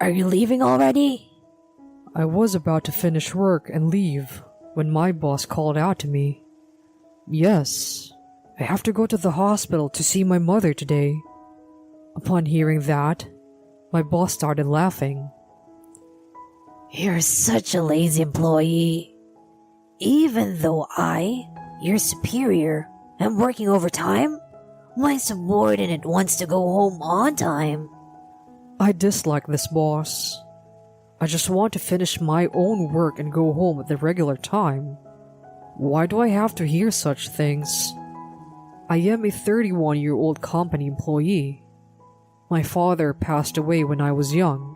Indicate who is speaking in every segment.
Speaker 1: Are you leaving already?
Speaker 2: I was about to finish work and leave when my boss called out to me. Yes, I have to go to the hospital to see my mother today. Upon hearing that, my boss started laughing.
Speaker 1: You're such a lazy employee. Even though I, your superior, am working overtime, my subordinate wants to go home on time.
Speaker 2: I dislike this boss. I just want to finish my own work and go home at the regular time. Why do I have to hear such things? I am a 31-year-old company employee. My father passed away when I was young,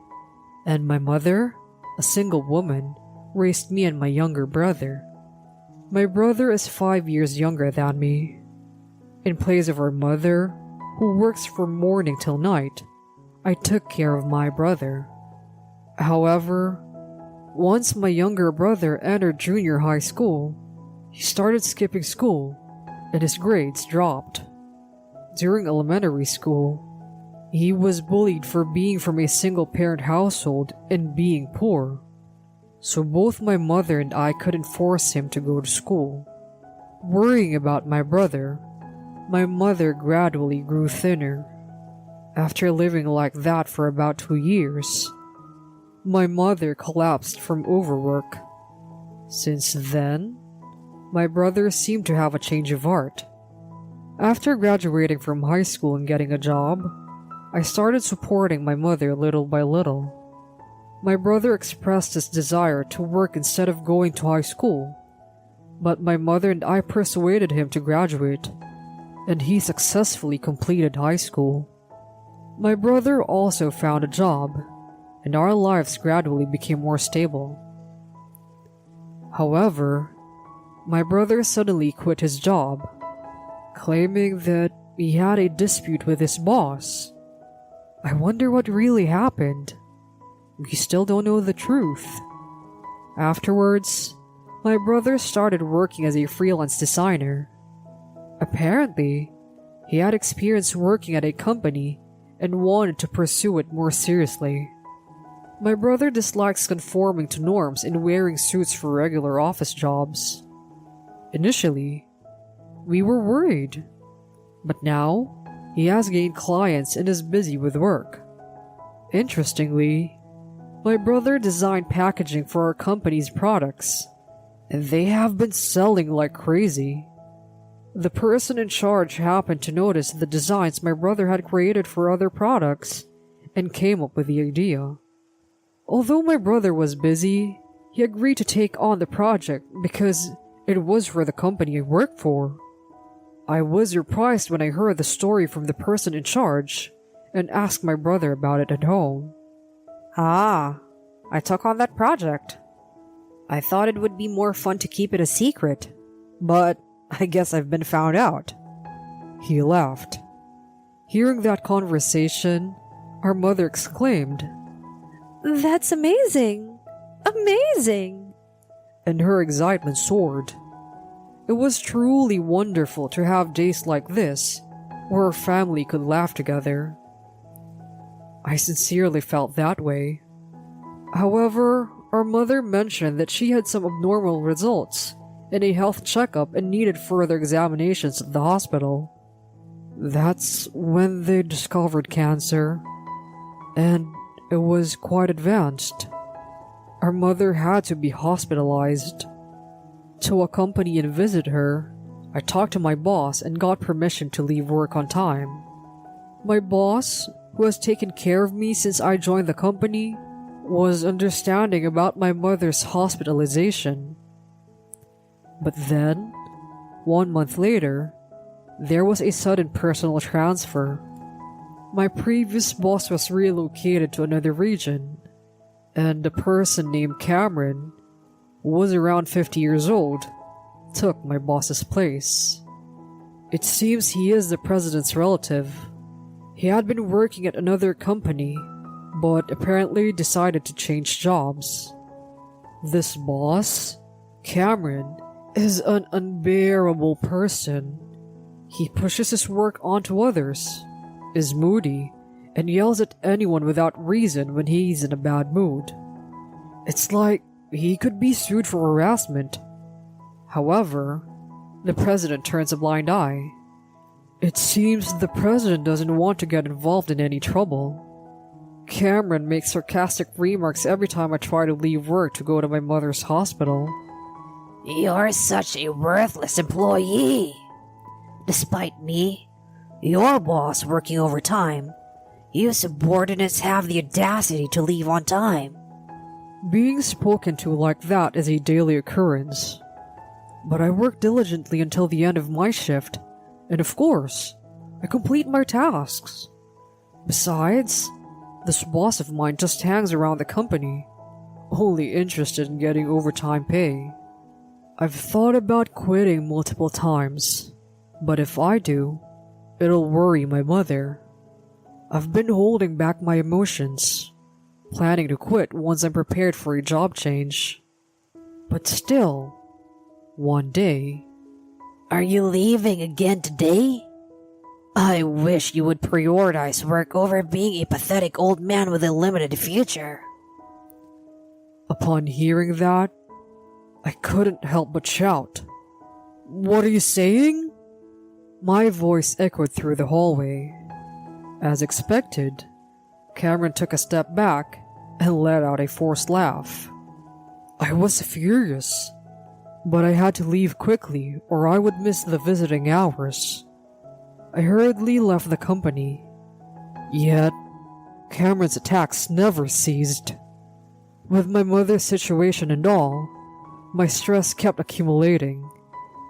Speaker 2: and my mother, a single woman, raised me and my younger brother. My brother is 5 years younger than me. In place of our mother, who works from morning till night, I took care of my brother. However, once my younger brother entered junior high school, he started skipping school and his grades dropped. During elementary school, he was bullied for being from a single-parent household and being poor. So both my mother and I couldn't force him to go to school. Worrying about my brother, my mother gradually grew thinner. After living like that for about 2 years, my mother collapsed from overwork. Since then, my brother seemed to have a change of heart. After graduating from high school and getting a job, I started supporting my mother little by little. My brother expressed his desire to work instead of going to high school, but my mother and I persuaded him to graduate, and he successfully completed high school. My brother also found a job, and our lives gradually became more stable. However, my brother suddenly quit his job, claiming that he had a dispute with his boss. I wonder what really happened. We still don't know the truth. Afterwards, my brother started working as a freelance designer. Apparently, he had experience working at a company and wanted to pursue it more seriously. My brother dislikes conforming to norms and wearing suits for regular office jobs. Initially, we were worried, but now he has gained clients and is busy with work. Interestingly, my brother designed packaging for our company's products, and they have been selling like crazy. The person in charge happened to notice the designs my brother had created for other products and came up with the idea. Although my brother was busy, he agreed to take on the project because it was for the company I worked for. I was surprised when I heard the story from the person in charge and asked my brother about it at home.
Speaker 1: I took on that project. I thought it would be more fun to keep it a secret, but I guess I've been found out.
Speaker 2: He laughed. Hearing that conversation, our mother exclaimed,
Speaker 1: That's amazing! Amazing!
Speaker 2: And her excitement soared. It was truly wonderful to have days like this, where our family could laugh together. I sincerely felt that way. However, our mother mentioned that she had some abnormal results in a health checkup and needed further examinations at the hospital. That's when they discovered cancer, and it was quite advanced. Our mother had to be hospitalized. To accompany and visit her, I talked to my boss and got permission to leave work on time. My boss, who has taken care of me since I joined the company, was understanding about my mother's hospitalization. But then, 1 month later, there was a sudden personal transfer. My previous boss was relocated to another region, and a person named Cameron, who was around 50 years old, took my boss's place. It seems he is the president's relative. He had been working at another company, but apparently decided to change jobs. This boss, Cameron, is an unbearable person. He pushes his work onto others, is moody, and yells at anyone without reason when he's in a bad mood. It's like he could be sued for harassment. However, the president turns a blind eye. It seems the president doesn't want to get involved in any trouble. Cameron makes sarcastic remarks every time I try to leave work to go to my mother's hospital.
Speaker 1: You're such a worthless employee. Despite me, your boss, working overtime, you subordinates have the audacity to leave on time.
Speaker 2: Being spoken to like that is a daily occurrence. But I work diligently until the end of my shift, and of course, I complete my tasks. Besides, this boss of mine just hangs around the company, only interested in getting overtime pay. I've thought about quitting multiple times, but if I do, it'll worry my mother. I've been holding back my emotions, planning to quit once I'm prepared for a job change. But still, one day...
Speaker 1: Are you leaving again today? I wish you would prioritize work over being a pathetic old man with a limited future.
Speaker 2: Upon hearing that, I couldn't help but shout. What are you saying? My voice echoed through the hallway. As expected, Cameron took a step back and let out a forced laugh. I was furious, but I had to leave quickly or I would miss the visiting hours. I hurriedly left the company. Yet, Cameron's attacks never ceased. With my mother's situation and all, my stress kept accumulating,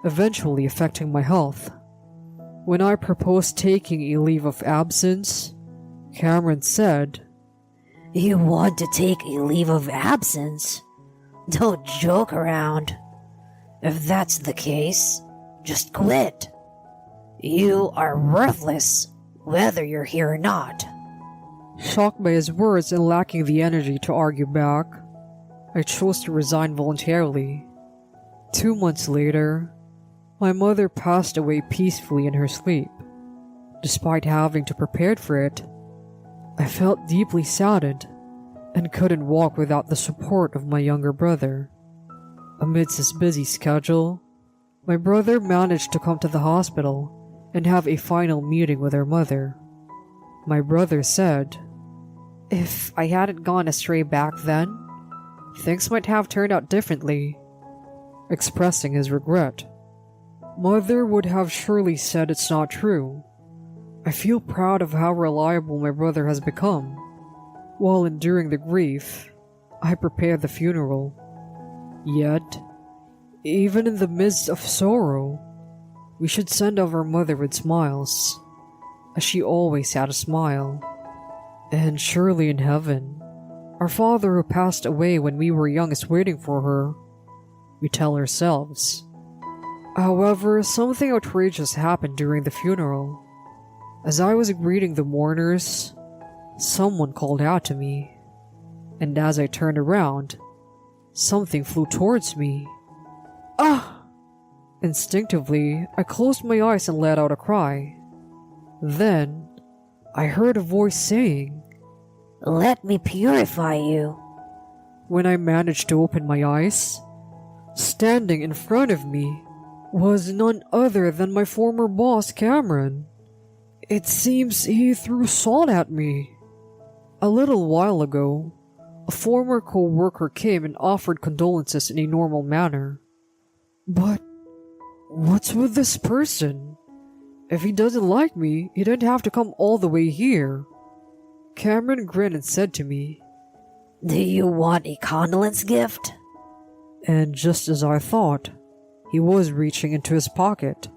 Speaker 2: eventually affecting my health. When I proposed taking a leave of absence, Cameron said,
Speaker 1: You want to take a leave of absence? Don't joke around. If that's the case, just quit. You are worthless, whether you're here or not.
Speaker 2: Shocked by his words and lacking the energy to argue back, I chose to resign voluntarily. 2 months later, my mother passed away peacefully in her sleep. Despite having to prepare for it, I felt deeply saddened and couldn't walk without the support of my younger brother. Amidst his busy schedule, my brother managed to come to the hospital and have a final meeting with her mother. My brother said, If I hadn't gone astray back then, things might have turned out differently, expressing his regret. Mother would have surely said it's not true. I feel proud of how reliable my brother has become. While enduring the grief, I prepared the funeral. Yet, even in the midst of sorrow, we should send off our mother with smiles, as she always had a smile. And surely in heaven, our father who passed away when we were young is waiting for her, we tell ourselves. However, something outrageous happened during the funeral. As I was greeting the mourners, someone called out to me, and as I turned around, something flew towards me. Ah! Instinctively, I closed my eyes and let out a cry. Then, I heard a voice saying,
Speaker 1: Let me purify you.
Speaker 2: When I managed to open my eyes, standing in front of me was none other than my former boss, Cameron. It seems he threw salt at me. A little while ago, a former co-worker came and offered condolences in a normal manner. But what's with this person? If he doesn't like me, he didn't have to come all the way here. Cameron grinned and said to me,
Speaker 1: Do you want a condolence gift?
Speaker 2: And just as I thought, he was reaching into his pocket.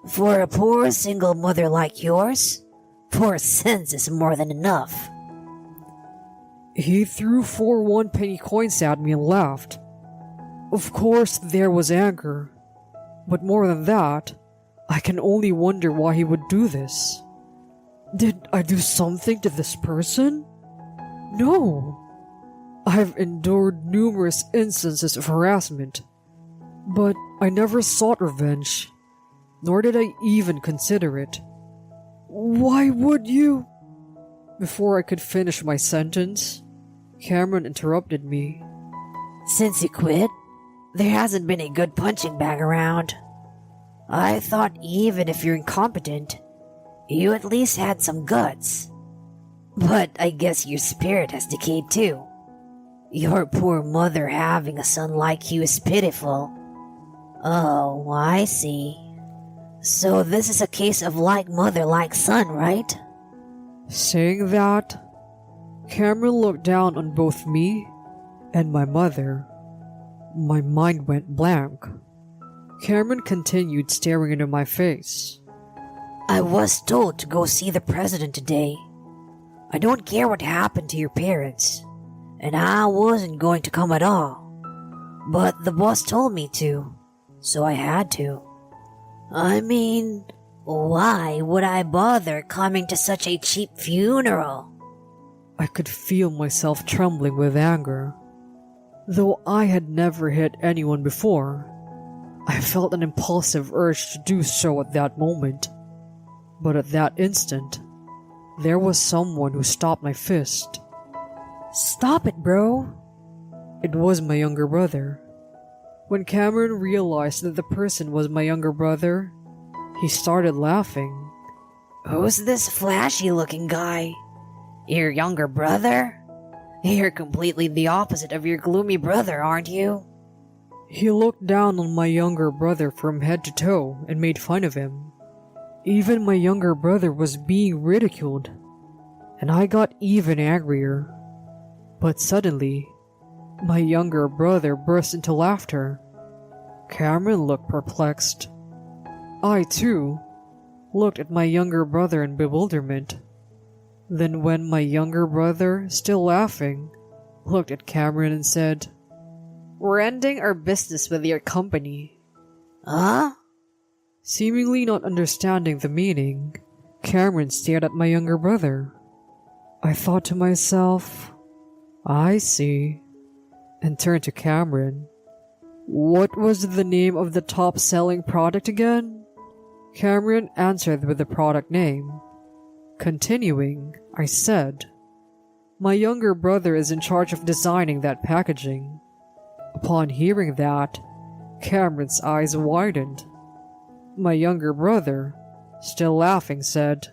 Speaker 1: For a poor single mother like yours, 4 cents is more than enough.
Speaker 2: He threw 4 one-penny coins at me and laughed. Of course, there was anger. But more than that, I can only wonder why he would do this. Did I do something to this person? No. I've endured numerous instances of harassment, but I never sought revenge, nor did I even consider it. Why would you? Before I could finish my sentence, Cameron interrupted me.
Speaker 1: Since you quit, there hasn't been a good punching bag around. I thought even if you're incompetent, you at least had some guts. But I guess your spirit has decayed too. Your poor mother having a son like you is pitiful. Oh, I see. So this is a case of like mother, like son, right?
Speaker 2: Saying that, Cameron looked down on both me and my mother. My mind went blank. Cameron continued staring into my face.
Speaker 1: I was told to go see the president today. I don't care what happened to your parents, and I wasn't going to come at all. But the boss told me to, so I had to. I mean, why would I bother coming to such a cheap funeral?
Speaker 2: I could feel myself trembling with anger. Though I had never hit anyone before, I felt an impulsive urge to do so at that moment. But at that instant, there was someone who stopped my fist.
Speaker 1: Stop it, bro.
Speaker 2: It was my younger brother. When Cameron realized that the person was my younger brother, he started laughing.
Speaker 1: Who's this flashy-looking guy? Your younger brother? You're completely the opposite of your gloomy brother, aren't you?
Speaker 2: He looked down on my younger brother from head to toe and made fun of him. Even my younger brother was being ridiculed, and I got even angrier. But suddenly, my younger brother burst into laughter. Cameron looked perplexed. I, too, looked at my younger brother in bewilderment. Then when my younger brother, still laughing, looked at Cameron and said, "We're ending our business with your company."
Speaker 1: Huh?
Speaker 2: Seemingly not understanding the meaning, Cameron stared at my younger brother. I thought to myself, I see, and turned to Cameron. What was the name of the top-selling product again? Cameron answered with the product name. Continuing, I said, "My younger brother is in charge of designing that packaging." Upon hearing that, Cameron's eyes widened. My younger brother, still laughing, said,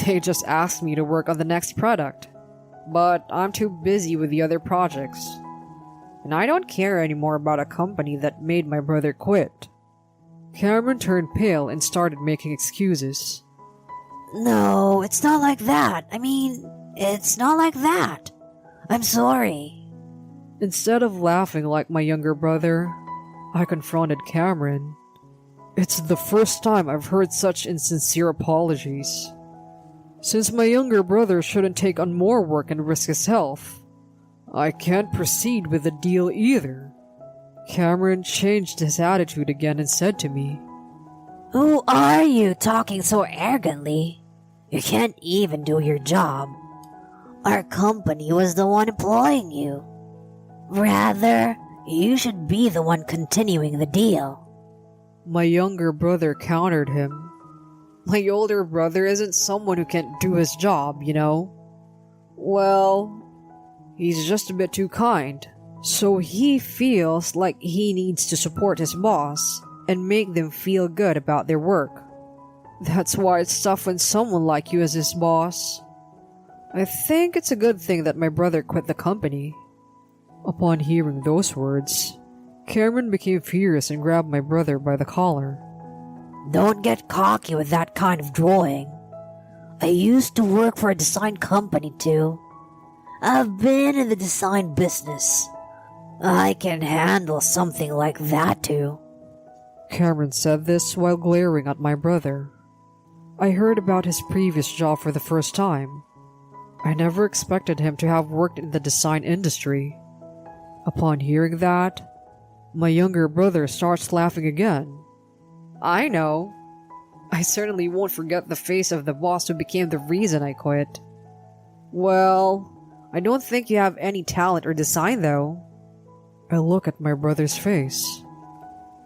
Speaker 2: "They just asked me to work on the next product, but I'm too busy with the other projects. And I don't care anymore about a company that made my brother quit." Cameron turned pale and started making excuses.
Speaker 1: No, it's not like that. It's not like that. I'm sorry.
Speaker 2: Instead of laughing like my younger brother, I confronted Cameron. It's the first time I've heard such insincere apologies. Since my younger brother shouldn't take on more work and risk his health, I can't proceed with the deal either. Cameron changed his attitude again and said to me,
Speaker 1: Who are you talking so arrogantly? You can't even do your job. Our company was the one employing you. Rather, you should be the one continuing the deal.
Speaker 2: My younger brother countered him. My older brother isn't someone who can't do his job, you know. Well, he's just a bit too kind, so he feels like he needs to support his boss and make them feel good about their work. That's why it's tough when someone like you is his boss. I think it's a good thing that my brother quit the company. Upon hearing those words, Cameron became furious and grabbed my brother by the collar.
Speaker 1: Don't get cocky with that kind of drawing. I used to work for a design company too. I've been in the design business. I can handle something like that too.
Speaker 2: Cameron said this while glaring at my brother. I heard about his previous job for the first time. I never expected him to have worked in the design industry. Upon hearing that, my younger brother starts laughing again. I know. I certainly won't forget the face of the boss who became the reason I quit. Well, I don't think you have any talent or design though. I look at my brother's face.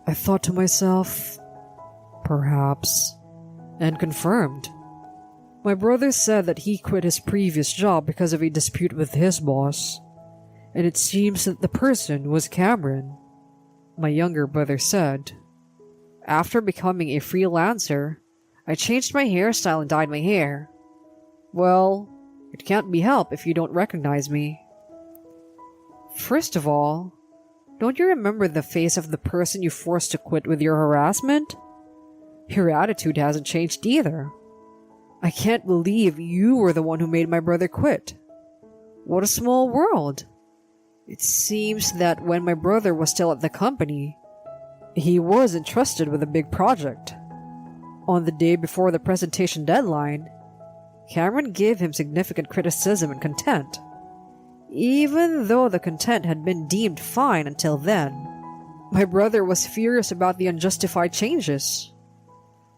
Speaker 2: I thought to myself, perhaps, and confirmed. My brother said that he quit his previous job because of a dispute with his boss, and it seems that the person was Cameron. My younger brother said, "After becoming a freelancer, I changed my hairstyle and dyed my hair. Well, it can't be helped if you don't recognize me." First of all, don't you remember the face of the person you forced to quit with your harassment? Your attitude hasn't changed either. I can't believe you were the one who made my brother quit. What a small world. It seems that when my brother was still at the company, he was entrusted with a big project. On the day before the presentation deadline, Cameron gave him significant criticism and contempt, even though the contempt had been deemed fine until then. My brother was furious about the unjustified changes.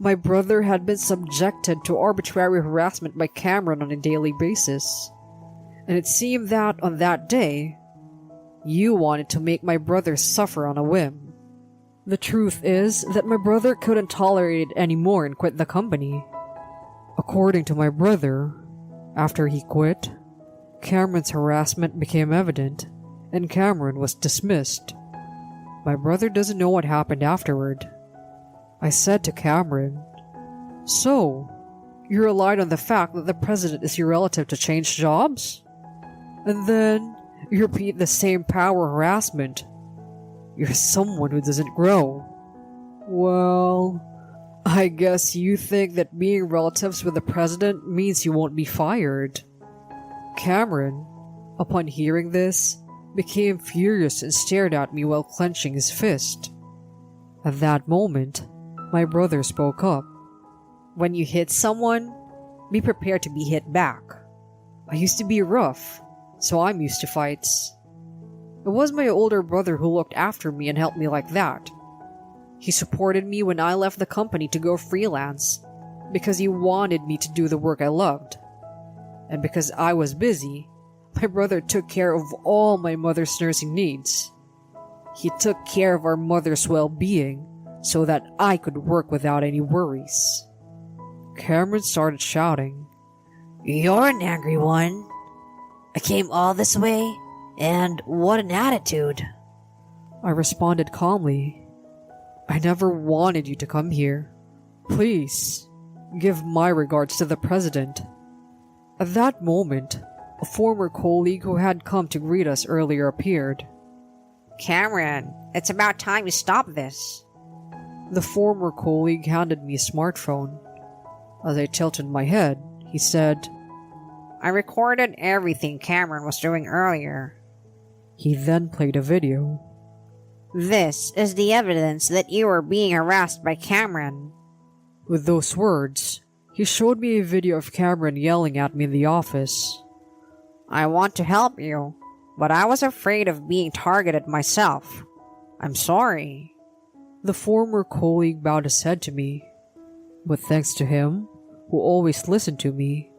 Speaker 2: My brother had been subjected to arbitrary harassment by Cameron on a daily basis, and it seemed that on that day, you wanted to make my brother suffer on a whim. The truth is that my brother couldn't tolerate it anymore and quit the company. According to my brother, after he quit, Cameron's harassment became evident, and Cameron was dismissed. My brother doesn't know what happened afterward. I said to Cameron, "So, you relied on the fact that the president is your relative to change jobs? And then you repeat the same power harassment. You're someone who doesn't grow." Well, I guess you think that being relatives with the president means you won't be fired. Cameron, upon hearing this, became furious and stared at me while clenching his fist. At that moment, my brother spoke up. "When you hit someone, be prepared to be hit back. I used to be rough, so I'm used to fights. It was my older brother who looked after me and helped me like that. He supported me when I left the company to go freelance because he wanted me to do the work I loved. And because I was busy, my brother took care of all my mother's nursing needs. He took care of our mother's well-being so that I could work without any worries." Cameron started shouting,
Speaker 1: You're an angry one. I came all this way, and what an attitude.
Speaker 2: I responded calmly, "I never wanted you to come here. Please, give my regards to the president." At that moment, a former colleague who had come to greet us earlier appeared.
Speaker 3: "Cameron, it's about time you stop this."
Speaker 2: The former colleague handed me a smartphone. As I tilted my head, he said,
Speaker 3: "I recorded everything Cameron was doing earlier.
Speaker 2: He then played a video.
Speaker 3: This is the evidence that you were being harassed by Cameron."
Speaker 2: With those words, he showed me a video of Cameron yelling at me in the office.
Speaker 3: "I want to help you, but I was afraid of being targeted myself. I'm sorry."
Speaker 2: The former colleague bowed his head to me, but thanks to him, who always listened to me,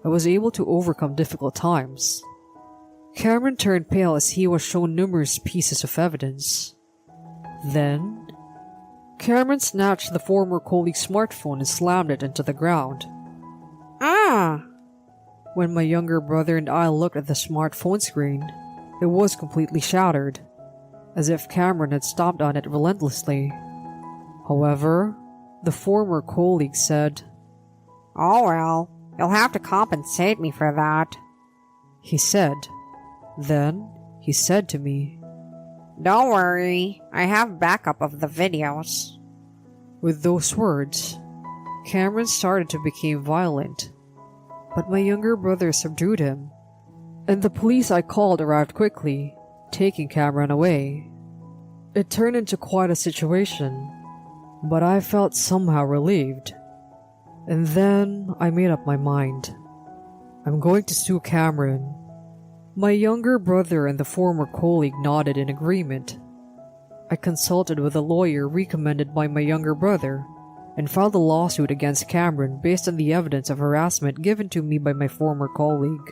Speaker 2: I was able to overcome difficult times. Cameron turned pale as he was shown numerous pieces of evidence. Then, Cameron snatched the former colleague's smartphone and slammed it into the ground.
Speaker 3: Ah!
Speaker 2: When my younger brother and I looked at the smartphone screen, it was completely shattered, as if Cameron had stomped on it relentlessly. However, the former colleague said,
Speaker 3: "Oh well, you'll have to compensate me for that."
Speaker 2: He said. Then, he said to me,
Speaker 3: "Don't worry, I have backup of the videos."
Speaker 2: With those words, Cameron started to become violent, but my younger brother subdued him, and the police I called arrived quickly, taking Cameron away. It turned into quite a situation, but I felt somehow relieved. And then I made up my mind. I'm going to sue Cameron. My younger brother and the former colleague nodded in agreement. I consulted with a lawyer recommended by my younger brother and filed a lawsuit against Cameron based on the evidence of harassment given to me by my former colleague.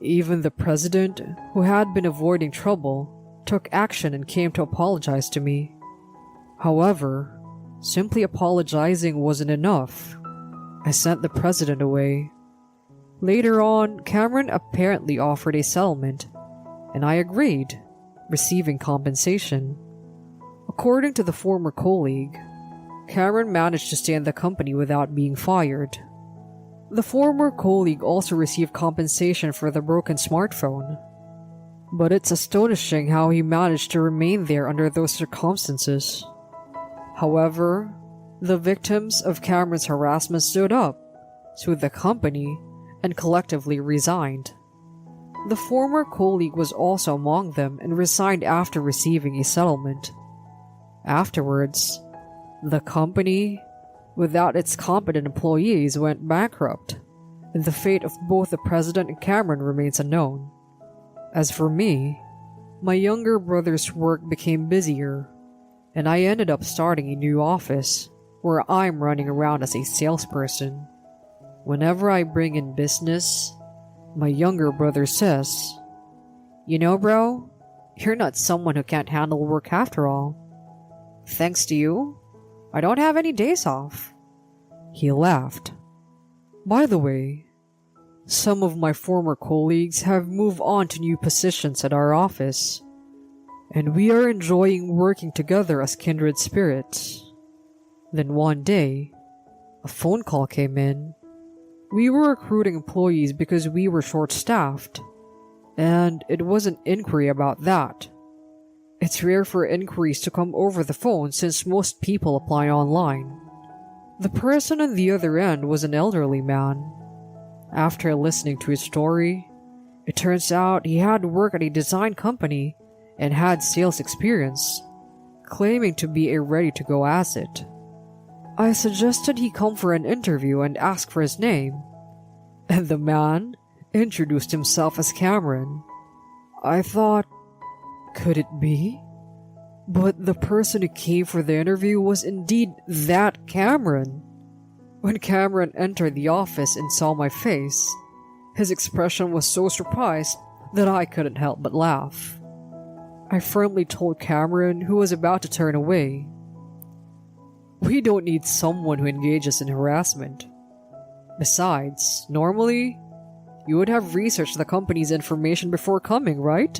Speaker 2: Even the president, who had been avoiding trouble, took action and came to apologize to me. However, simply apologizing wasn't enough. I sent the president away. Later on, Cameron apparently offered a settlement, and I agreed, receiving compensation. According to the former colleague, Cameron managed to stay in the company without being fired. The former colleague also received compensation for the broken smartphone. But it's astonishing how he managed to remain there under those circumstances. However, the victims of Cameron's harassment stood up, sued the company, and collectively resigned. The former colleague was also among them and resigned after receiving a settlement. Afterwards, the company, without its competent employees, went bankrupt, and the fate of both the president and Cameron remains unknown. As for me, my younger brother's work became busier, and I ended up starting a new office where I'm running around as a salesperson. Whenever I bring in business, my younger brother says, "You know, bro, you're not someone who can't handle work after all. Thanks to you, I don't have any days off." He laughed. By the way, some of my former colleagues have moved on to new positions at our office, and we are enjoying working together as kindred spirits. Then one day, a phone call came in. We were recruiting employees because we were short-staffed, and it was an inquiry about that. It's rare for inquiries to come over the phone since most people apply online. The person on the other end was an elderly man. After listening to his story, it turns out he had worked at a design company and had sales experience, claiming to be a ready-to-go asset. I suggested he come for an interview and ask for his name, and the man introduced himself as Cameron. I thought, could it be? But the person who came for the interview was indeed that Cameron. When Cameron entered the office and saw my face, his expression was so surprised that I couldn't help but laugh. I firmly told Cameron, who was about to turn away, "We don't need someone who engages in harassment. Besides, normally, you would have researched the company's information before coming, right?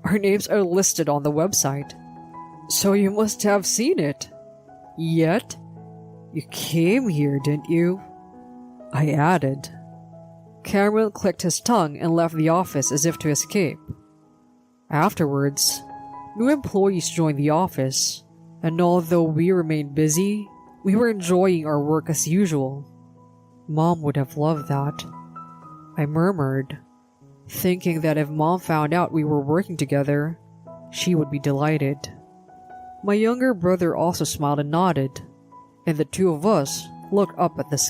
Speaker 2: Our names are listed on the website, so you must have seen it. Yet, you came here, didn't you?" I added. Cameron clicked his tongue and left the office as if to escape. Afterwards, new employees joined the office, and although we remained busy, we were enjoying our work as usual. Mom would have loved that, I murmured, thinking that if Mom found out we were working together, she would be delighted. My younger brother also smiled and nodded, and the two of us looked up at the sky.